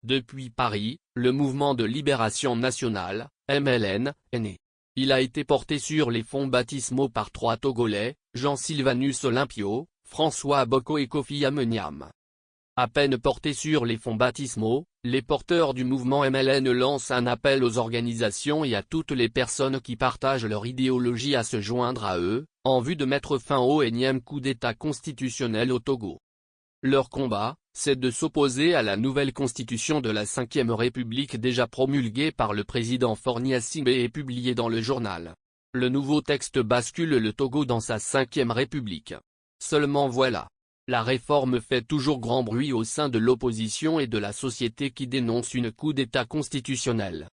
Depuis Paris, le mouvement de libération nationale, MLN, est né. Il a été porté sur les fonds baptismaux par 3 Togolais, Jean Sylvanus Olympio, François Boko et Kofi Ameniam. À peine portés sur les fonds baptismaux, les porteurs du mouvement MLN lancent un appel aux organisations et à toutes les personnes qui partagent leur idéologie à se joindre à eux, en vue de mettre fin au énième coup d'État constitutionnel au Togo. Leur combat, c'est de s'opposer à la nouvelle constitution de la 5e République déjà promulguée par le président Faure Gnassingbé et publiée dans le journal. Le nouveau texte bascule le Togo dans sa 5e République. Seulement voilà. La réforme fait toujours grand bruit au sein de l'opposition et de la société qui dénonce une coup d'État constitutionnel.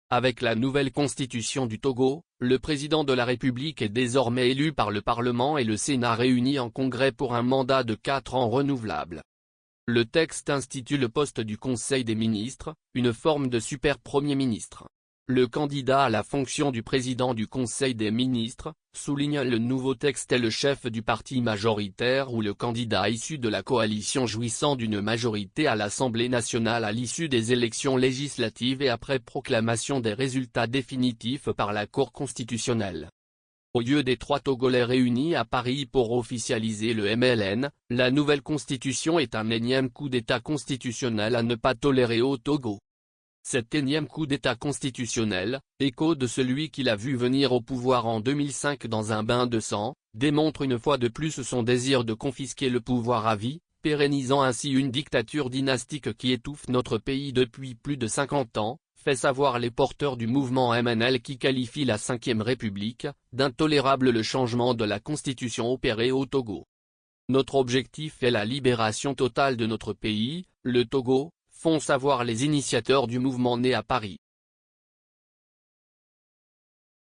Avec la nouvelle constitution du Togo, le président de la République est désormais élu par le Parlement et le Sénat réunis en congrès pour un mandat de 4 ans renouvelable. Le texte institue le poste du Conseil des ministres, une forme de super Premier ministre. Le candidat à la fonction du président du Conseil des ministres, souligne le nouveau texte, est le chef du parti majoritaire ou le candidat issu de la coalition jouissant d'une majorité à l'Assemblée nationale à l'issue des élections législatives et après proclamation des résultats définitifs par la Cour constitutionnelle. Au lieu des 3 Togolais réunis à Paris pour officialiser le MLN, la nouvelle constitution est un énième coup d'État constitutionnel à ne pas tolérer au Togo. Cet énième coup d'État constitutionnel, écho de celui qui l'a vu venir au pouvoir en 2005 dans un bain de sang, démontre une fois de plus son désir de confisquer le pouvoir à vie, pérennisant ainsi une dictature dynastique qui étouffe notre pays depuis plus de 50 ans, fait savoir les porteurs du mouvement MNL qui qualifient la 5e République d'intolérable le changement de la constitution opéré au Togo. Notre objectif est la libération totale de notre pays, le Togo, font savoir les initiateurs du mouvement né à Paris.